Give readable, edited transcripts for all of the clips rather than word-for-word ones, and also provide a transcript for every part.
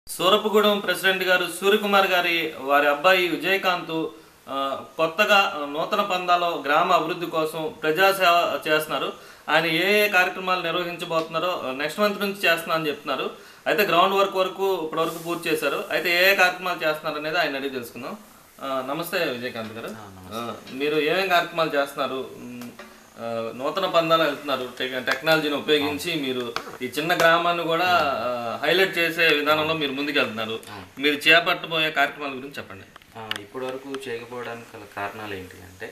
సూరపుగూడెం president గారు సూర్యకుమార్ గారి వారి అబ్బాయి విజయకాంత్ కొత్తగా నూతన పందాలో గ్రామ అభివృద్ధి కోసం ప్రజాసేవ చేస్తున్నారు. ఆయన ఏ ఏ కార్యక్రమాలు నిర్వహించబోతున్నారో నెక్స్ట్ మంత్ నుంచి చేస్తున్నా అని చెప్తున్నారు. అయితే గ్రౌండ్ వర్క్ వరకు ఇప్పటివరకు పూర్తి చేశారు. అయితే ఏ ఏ కార్యక్రమాలు చేస్తున్నారు అనేది ఆయన అడిగి తెలుసుకుందాం. నమస్తే విజయకాంత్ గారు, మీరు ఏమేం కార్యక్రమాలు చేస్తున్నారు? నూతన పందాలు వెళ్తున్నారు, టెక్నాలజీని ఉపయోగించి మీరు ఈ చిన్న గ్రామాన్ని కూడా హైలైట్ చేసే విధానంలో మీరు ముందుకు వెళ్తున్నారు. మీరు చేపట్టబోయే కార్యక్రమాల గురించి చెప్పండి. ఇప్పటి వరకు చేయకపోవడానికి గల కారణాలు ఏంటి అంటే,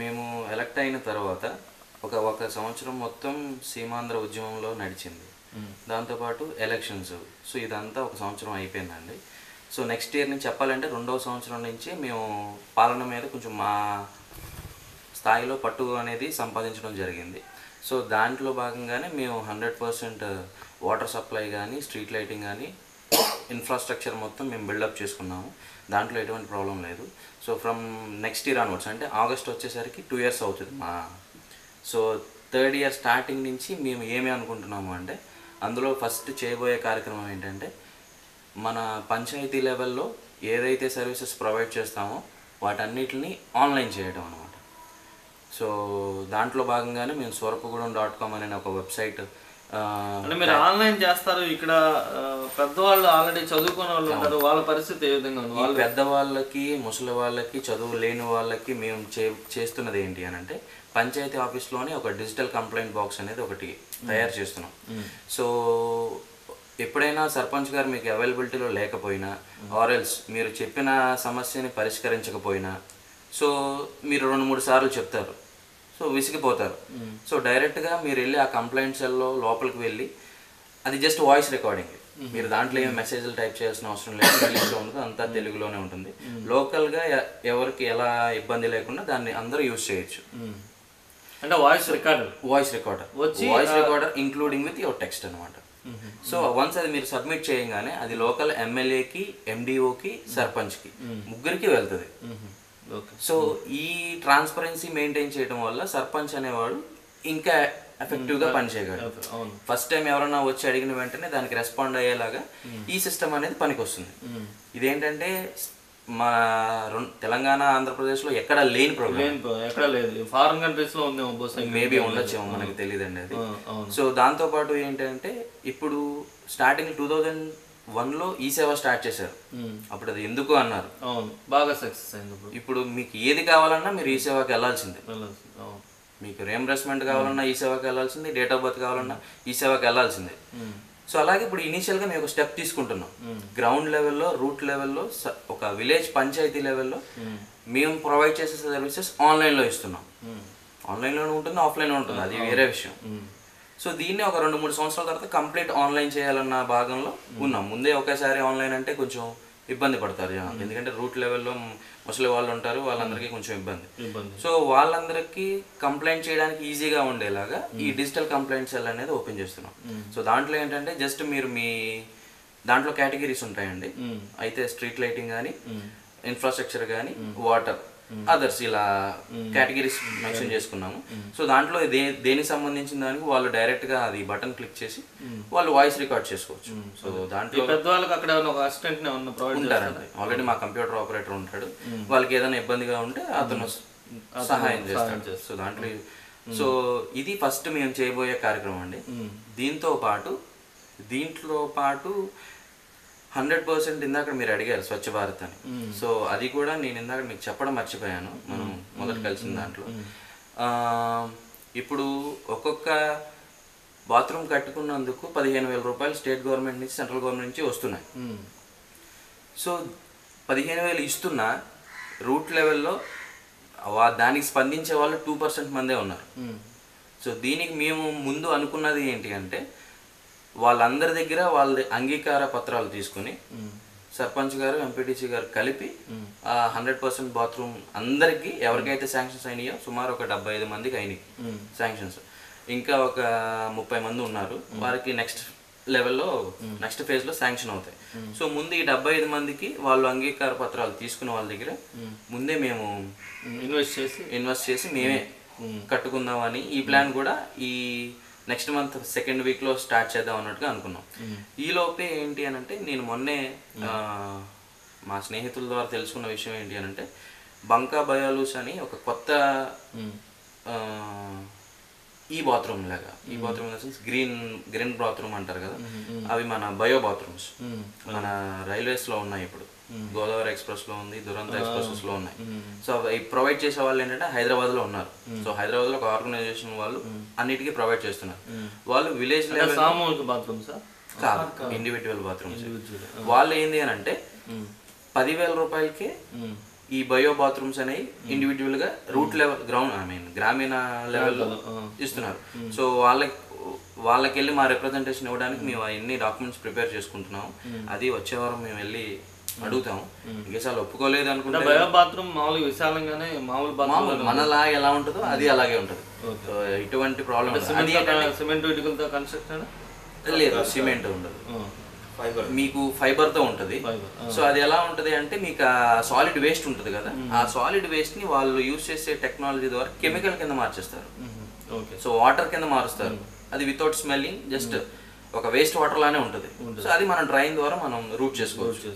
మేము ఎలక్ట్ అయిన తర్వాత ఒక సంవత్సరం మొత్తం సీమాంధ్ర ఉద్యమంలో నడిచింది. దాంతోపాటు ఎలక్షన్స్. సో ఇదంతా ఒక సంవత్సరం అయిపోయిందండి. సో నెక్స్ట్ ఇయర్ నుంచి చెప్పాలంటే 2వ సంవత్సరం నుంచి మేము పాలన మీద కొంచెం మా స్థాయిలో పట్టు అనేది సంపాదించడం జరిగింది. సో దాంట్లో భాగంగానే మేము 100% వాటర్ సప్లై కానీ, స్ట్రీట్ లైటింగ్ కానీ, ఇన్ఫ్రాస్ట్రక్చర్ మొత్తం మేము బిల్డప్ చేసుకున్నాము. దాంట్లో ఎటువంటి ప్రాబ్లం లేదు. So from next year onwards, అంటే ఆగస్ట్ వచ్చేసరికి 2 years అవుతుంది మా. సో 3rd year స్టార్టింగ్ నుంచి మేము ఏమి అనుకుంటున్నాము అంటే, అందులో ఫస్ట్ చేయబోయే కార్యక్రమం ఏంటంటే, మన పంచాయతీ లెవెల్లో ఏదైతే సర్వీసెస్ ప్రొవైడ్ చేస్తామో వాటన్నిటిని ఆన్లైన్ చేయడం అనమాట. సో దాంట్లో భాగంగానే మేము సూరపుగూడెం.com అనే ఒక వెబ్సైట్. అంటే మీరు ఆన్లైన్ చేస్తారు. ఇక్కడ పెద్దవాళ్ళు ఆల్రెడీ చదువుకునే వాళ్ళు ఉంటారు, వాళ్ళ పరిస్థితి ఏ విధంగా ఉంది? పెద్దవాళ్ళకి, ముసలి వాళ్ళకి, చదువు లేని వాళ్ళకి మేము చేస్తున్నది ఏంటి అని అంటే, పంచాయతీ ఆఫీస్లోనే ఒక డిజిటల్ కంప్లైంట్ బాక్స్ అనేది ఒకటి తయారు చేస్తున్నాం. సో ఎప్పుడైనా సర్పంచ్ గారు మీకు అవైలబిలిటీలో లేకపోయినా, ఆర్ఎల్స్ మీరు చెప్పిన సమస్యని పరిష్కరించకపోయినా, సో మీరు 2-3 సార్లు చెప్తారు, సో విసిగిపోతారు. సో డైరెక్ట్గా మీరు వెళ్ళి ఆ కంప్లైంట్ సెల్లో లోపలికి వెళ్ళి, అది జస్ట్ వాయిస్ రికార్డింగ్, మీరు దాంట్లో ఏమి మెసేజ్లు టైప్ చేయాల్సిన అవసరం లేదు. ఇంగ్లీష్లో ఉంటుంది, అంతా తెలుగులోనే ఉంటుంది. లోకల్గా ఎవరికి ఎలా ఇబ్బంది లేకుండా దాన్ని అందరూ యూజ్ చేయొచ్చు. అంటే voice recorder including with your text అనమాట. సో వన్స్ అది మీరు సబ్మిట్ చేయగానే అది లోకల్ ఎమ్మెల్యేకి, ఎండిఓకి, సర్పంచ్కి, ముగ్గురికి వెళ్తుంది. సో ఈ ట్రాన్స్పరెన్సీ మెయింటైన్ చేయడం వల్ల సర్పంచ్ అనేవాడు ఇంకా ఎఫెక్టివ్గా పనిచేయగలడు. ఫస్ట్ టైం ఎవరైనా వచ్చి అడిగిన వెంటనే దానికి రెస్పాండ్ అయ్యేలాగా ఈ సిస్టమ్ అనేది పనికొస్తుంది. ఇదేంటంటే మా తెలంగాణ, ఆంధ్రప్రదేశ్లో ఎక్కడ లేని ప్రాబ్లం, ఎక్కడ లేదు. ఫారిన్ కంట్రీస్లో ఉంది, మేబీ ఉండొచ్చేమో, మనకి తెలియదండి అది. సో దాంతోపాటు ఏంటంటే, ఇప్పుడు స్టార్టింగ్ 2001లో ఈ సేవ స్టార్ట్ చేశారు. అప్పుడు అది ఎందుకు అన్నారు, బాగా సక్సెస్ అయింది. ఇప్పుడు మీకు ఏది కావాలన్నా మీరు ఈ సేవకి వెళ్ళాల్సిందే. మీకు రియంబర్స్మెంట్ కావాలన్నా ఈ సేవకి వెళ్ళాల్సిందే, డేట్ ఆఫ్ బర్త్ కావాలన్నా ఈ సేవకి వెళ్ళాల్సిందే. సో అలాగే ఇప్పుడు ఇనీషియల్గా మేము ఒక స్టెప్ తీసుకుంటున్నాం. గ్రౌండ్ లెవెల్లో, రూట్ లెవెల్లో, ఒక విలేజ్ పంచాయతీ లెవెల్లో మేము ప్రొవైడ్ చేసే సర్వీసెస్ ఆన్లైన్లో ఇస్తున్నాం. ఆన్లైన్లోనే ఉంటుంది, ఆఫ్లైన్లో ఉంటుంది, అది వేరే విషయం. సో దీన్ని ఒక 2-3 సంవత్సరాల తర్వాత కంప్లీట్ ఆన్లైన్ చేయాలన్న భాగంలో ఉన్నాం. ముందే ఒకేసారి ఆన్లైన్ అంటే కొంచెం ఇబ్బంది పడతారు జనాలు, ఎందుకంటే రూట్ లెవెల్లో ముసలి వాళ్ళు ఉంటారు, వాళ్ళందరికీ కొంచెం ఇబ్బంది. సో వాళ్ళందరికీ కంప్లైంట్ చేయడానికి ఈజీగా ఉండేలాగా ఈ డిజిటల్ కంప్లైంట్ సెల్ అనేది ఓపెన్ చేస్తున్నాం. సో దాంట్లో ఏంటంటే జస్ట్ మీరు మీ దాంట్లో కేటగిరీస్ ఉంటాయండి. అయితే స్ట్రీట్ లైటింగ్ కానీ, ఇన్ఫ్రాస్ట్రక్చర్ కానీ, వాటర్, అదర్స్, ఇలా కేటగిరీస్ మెన్షన్ చేసుకున్నాము. సో దాంట్లో దేనికి సంబంధించిన దానికి వాళ్ళు డైరెక్ట్గా అది బటన్ క్లిక్ చేసి వాళ్ళు వాయిస్ రికార్డ్ చేసుకోవచ్చు. సో దాంట్లో పెద్దవాళ్ళకి అక్కడ ఒక అసిస్టెంట్ ఉంటారండి. ఆల్రెడీ మా కంప్యూటర్ ఆపరేటర్ ఉంటాడు, వాళ్ళకి ఏదైనా ఇబ్బందిగా ఉంటే అతను సహాయం చేస్తాడు. సో సో ఇది ఫస్ట్ మేము చేయబోయే కార్యక్రమం అండి. దీంట్లో పాటు 100% ఇందాక మీరు అడిగారు స్వచ్ఛ భారత్ అని. సో అది కూడా నేను ఇందాక మీకు చెప్పడం మర్చిపోయాను, మనం మొదట కలిసిన దాంట్లో. ఇప్పుడు ఒక్కొక్క బాత్రూమ్ కట్టుకున్నందుకు 15,000 రూపాయలు స్టేట్ గవర్నమెంట్ నుంచి, సెంట్రల్ గవర్నమెంట్ నుంచి వస్తున్నాయి. సో 15,000 ఇస్తున్నా రూట్ లెవెల్లో దానికి స్పందించే వాళ్ళు 2% మందే ఉన్నారు. సో దీనికి మేము ముందు అనుకున్నది ఏంటి అంటే, వాళ్ళందరి దగ్గర వాళ్ళ అంగీకార పత్రాలు తీసుకుని సర్పంచ్ గారు, ఎంపీటీసీ గారు కలిపి 100% బాత్రూమ్ అందరికీ ఎవరికైతే శాంక్షన్స్ అయినాయో, సుమారు ఒక 75 మందికి అయినాయి శాంక్షన్స్. ఇంకా ఒక 30 మంది ఉన్నారు, వారికి నెక్స్ట్ లెవెల్లో, నెక్స్ట్ ఫేజ్లో శాంక్షన్ అవుతాయి. సో ముందు ఈ 75 మందికి వాళ్ళు అంగీకార పత్రాలు తీసుకున్న వాళ్ళ దగ్గర ముందే మేము ఇన్వెస్ట్ చేసి మేమే కట్టుకుందామని ఈ ప్లాన్ కూడా ఈ నెక్స్ట్ మంత్ సెకండ్ వీక్లో స్టార్ట్ చేద్దాం అన్నట్టుగా అనుకున్నాం. ఈ లోపే ఏంటి అని అంటే నేను మొన్నే మా స్నేహితుల ద్వారా తెలుసుకున్న విషయం ఏంటి అని అంటే బంకా బయోలూస్ అని ఒక కొత్త ఈ బాత్రూమ్ లాగా, ఈ బాత్రూమ్ గ్రీన్ బాత్రూమ్ అంటారు కదా, అవి మన బయో బాత్రూమ్స్ మన రైల్వేస్లో ఉన్నాయి. ఇప్పుడు గోదావరి ఎక్స్ప్రెస్లో ఉంది, దురంత ఎక్స్ప్రెస్లో ఉన్నాయి. సో అవి ప్రొవైడ్ చేసే వాళ్ళు ఏంటంటే హైదరాబాద్లో ఉన్నారు. సో హైదరాబాద్లో ఒక ఆర్గనైజేషన్ వాళ్ళు అన్నిటికీ ప్రొవైడ్ చేస్తున్నారు. వాళ్ళు విలేజ్ లెవెల్ సామూహిక బాత్రూమ్స్ కాదు, ఇండివిజువల్ బాత్రూమ్స్. వాళ్ళు ఏంది అని అంటే 10,000 రూపాయలకే ఈ బయో బాత్రూమ్స్ అనేవి ఇండివిజువల్ గా రూట్ లెవెల్ గ్రామీణ లెవెల్లో ఇస్తున్నారు. సో వాళ్ళకి వెళ్ళి మా రిప్రజెంటేషన్ ఇవ్వడానికి మేము అన్ని డాక్యుమెంట్స్ ప్రిపేర్ చేసుకుంటున్నాము. అది వచ్చే వారం మేము వెళ్ళి అడుగుతాము. ఇంకేసారి ఒప్పుకోలేదు అనుకుంటే బయో బాత్రూమ్ మామూలుగా విశాలంగానే మామూలు మనలా ఎలా ఉంటుందో అది అలాగే ఉంటుంది. సో ఇటువంటి ప్రాబ్లం సిమెంట్ ఇటుకలతో కన్స్ట్రక్షన్ లేదు, సిమెంట్ ఉండదు, మీకు ఫైబర్తో ఉంటుంది. సో అది ఎలా ఉంటుంది అంటే మీకు ఆ సాలిడ్ వేస్ట్ ఉంటుంది కదా, ఆ సాలిడ్ వేస్ట్ని వాళ్ళు యూజ్ చేసే టెక్నాలజీ ద్వారా కెమికల్ కింద మార్చేస్తారు. సో వాటర్ కింద మారుస్తారు. అది వితౌట్ స్మెల్లింగ్ జస్ట్ ఒక వేస్ట్ వాటర్ లానే ఉంటుంది. సో అది మనం డ్రైన్ ద్వారా మనం రూట్ చేసుకోవచ్చు.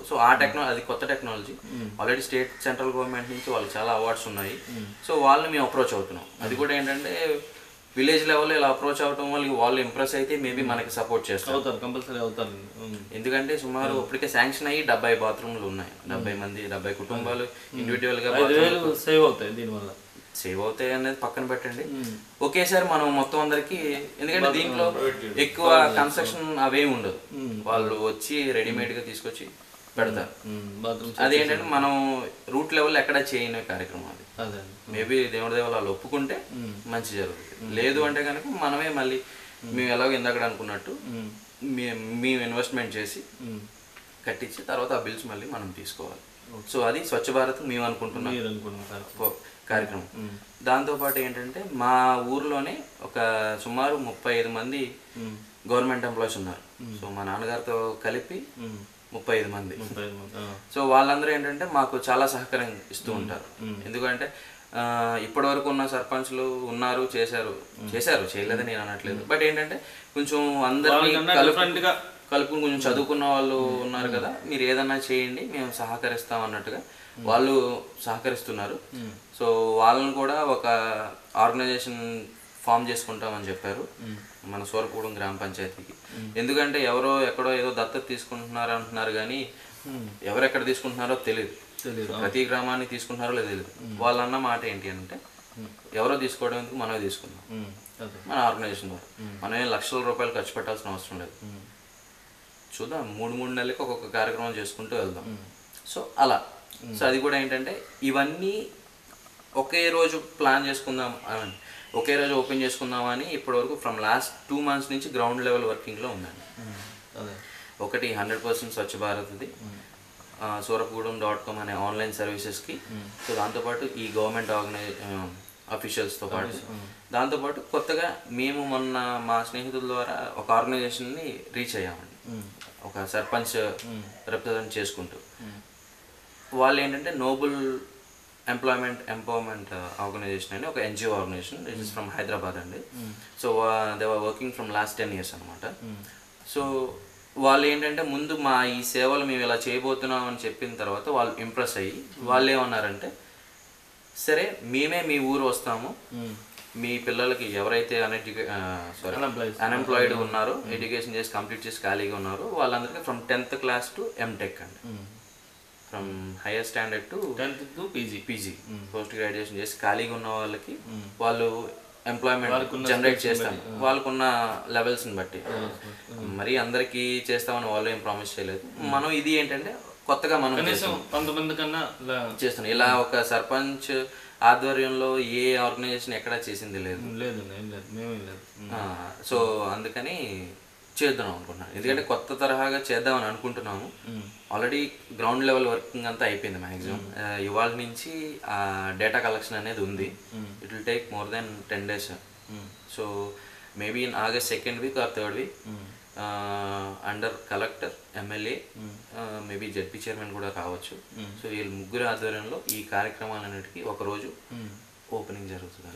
సో ఆ టెక్నాలజీ, అది కొత్త technology. Already state central government నుంచి వాళ్ళకి చాలా అవార్డ్స్ ఉన్నాయి. సో వాళ్ళని మేము అప్రోచ్ అవుతున్నాం. అది కూడా ఏంటంటే విలేజ్ లెవెల్లో ఇలా అప్రోచ్ అవడం వల్ల వాళ్ళు ఇంప్రెస్ అయితే మేబీ మనకి సపోర్ట్ చేస్తారు, కంపల్సరీ అవుతారు. ఎందుకంటే సుమారు ఇప్పటికే శాంక్షన్ అయ్యి 70 బాత్రూమ్లు ఉన్నాయి. 70 కుటుంబాలు ఇండివిజువల్ గా సేవ్ అవుతాయి. దీనివల్ల సేవ్ అవుతాయి అనేది పక్కన పెట్టండి, ఒకేసారి మనం మొత్తం అందరికి, ఎందుకంటే దీంట్లో ఎక్కువ కన్స్ట్రక్షన్ అవేమి ఉండదు. వాళ్ళు వచ్చి రెడీమేడ్ గా తీసుకొచ్చి పెడతారు. అదేంటంటే మనం రూట్ లెవెల్ ఎక్కడ చేయని కార్యక్రమం అది. మేబీ దేవుడి దేవాలు వాళ్ళు ఒప్పుకుంటే మంచి జరుగుతుంది. లేదు అంటే కనుక మనమే మళ్ళీ మేము ఎలాగో ఇందాక అనుకున్నట్టు మేము ఇన్వెస్ట్మెంట్ చేసి కట్టించి తర్వాత ఆ బిల్స్ మళ్ళీ మనం తీసుకోవాలి. సో అది స్వచ్ఛ భారత్ మేము అనుకుంటున్నాం కార్యక్రమం. దాంతోపాటు ఏంటంటే మా ఊర్లోనే ఒక సుమారు 35 మంది గవర్నమెంట్ ఎంప్లాయీస్ ఉన్నారు. సో మా నాన్నగారితో కలిపి 35 మంది. సో వాళ్ళందరూ ఏంటంటే మాకు చాలా సహకారం ఇస్తూ ఉంటారు. ఎందుకంటే ఇప్పటి వరకు ఉన్న సర్పంచ్లు ఉన్నారు, చేశారు చేయలేదని నేను అనట్లేదు. బట్ ఏంటంటే కొంచెం అందరినీ కలుపుకుని కొంచెం చదువుకున్న వాళ్ళు ఉన్నారు కదా, మీరు ఏదన్నా చేయండి మేము సహకరిస్తాం అన్నట్టుగా వాళ్ళు సహకరిస్తున్నారు. సో వాళ్ళని కూడా ఒక ఆర్గనైజేషన్ ఫామ్ చేసుకుంటామని చెప్పారు మన సూరపురం గ్రామ పంచాయతీకి. ఎందుకంటే ఎవరో ఎక్కడో ఏదో దత్తత తీసుకుంటున్నారు అంటున్నారు కానీ ఎవరెక్కడ తీసుకుంటున్నారో తెలియదు. ప్రతి గ్రామాన్ని తీసుకుంటున్నారో లేదో తెలియదు. వాళ్ళన్న మాట ఏంటి అంటే ఎవరో తీసుకోవడం ఎందుకు, మనమే తీసుకుందాం మన ఆర్గనైజేషన్ ద్వారా. మనం ఏం లక్షల రూపాయలు ఖర్చు పెట్టాల్సిన అవసరం లేదు. చూద్దాం, 3 నెలలకు ఒక్కొక్క కార్యక్రమం చేసుకుంటూ వెళ్దాం. సో అలా. సో అది కూడా ఏంటంటే ఇవన్నీ ఒకే రోజు ప్లాన్ చేసుకుందాం, ఒకే రోజు ఓపెన్ చేసుకుందామని ఇప్పటివరకు ఫ్రమ్ లాస్ట్ 2 months నుంచి గ్రౌండ్ లెవెల్ వర్కింగ్లో ఉందండి. ఒకటి 100% స్వచ్ఛ భారత్ది surapgudam.com అనే ఆన్లైన్ సర్వీసెస్కి. సో దాంతోపాటు ఈ గవర్నమెంట్ అఫీషియల్స్తో పాటు దాంతోపాటు కొత్తగా మేము మొన్న మా స్నేహితుల ద్వారా ఒక ఆర్గనైజేషన్ని రీచ్ అయ్యామండి. ఒక సర్పంచ్ రిప్రజెంట్ చేసుకుంటూ. వాళ్ళు ఏంటంటే నోబుల్ ఎంపవర్మెంట్ ఆర్గనైజేషన్ అని ఒక NGO organization. It is from Hyderabad అండి. So they were working from last 10 years అనమాట. సో వాళ్ళు ఏంటంటే ముందు మా ఈ సేవలు మేము ఇలా చేయబోతున్నాం అని చెప్పిన తర్వాత వాళ్ళు ఇంప్రెస్ అయ్యి వాళ్ళు ఏమన్నారంటే, సరే మేమే మీ ఊరు వస్తాము, మీ పిల్లలకి ఎవరైతే అన్ఎంప్లాయిడ్ ఉన్నారో, ఎడ్యుకేషన్ చేసి కంప్లీట్ చేసి ఖాళీగా ఉన్నారో వాళ్ళందరికీ from 10th class to MTech అండి. From hire standard to 10th to PG post graduation చేసి ఖాళీగా ఉన్న వాళ్ళకి వాళ్ళు ఎంప్లాయ్మెంట్ జనరేట్ చేస్తాం వాళ్ళకున్న లెవెల్స్ని బట్టి. మరి అందరికీ చేస్తామని వాళ్ళు ఏం ప్రామిస్ చేయలేదు. మనం ఇది ఏంటంటే కొత్తగా మనం చేస్తున్నాం. ఇలా ఒక సర్పంచ్ ఆధ్వర్యంలో ఏ ఆర్గనైజేషన్ ఎక్కడా చేసింది లేదు. సో అందుకని చేద్దాం అనుకుంటున్నాను. ఎందుకంటే కొత్త తరహాగా చేద్దామని అనుకుంటున్నాము. ఆల్రెడీ గ్రౌండ్ లెవెల్ వర్కింగ్ అంతా అయిపోయింది మ్యాక్సిమం. ఇవాళ నుంచి ఆ డేటా కలెక్షన్ అనేది ఉంది. It will take more than 10 days. So maybe in August 2nd week or 3rd week under collector, MLA, maybe ZP chairman కూడా కావచ్చు. సో వీళ్ళు ముగ్గురు ఆధ్వర్యంలో ఈ కార్యక్రమాలన్నిటికీ ఒకరోజు ఓపెనింగ్ జరుగుతుంది.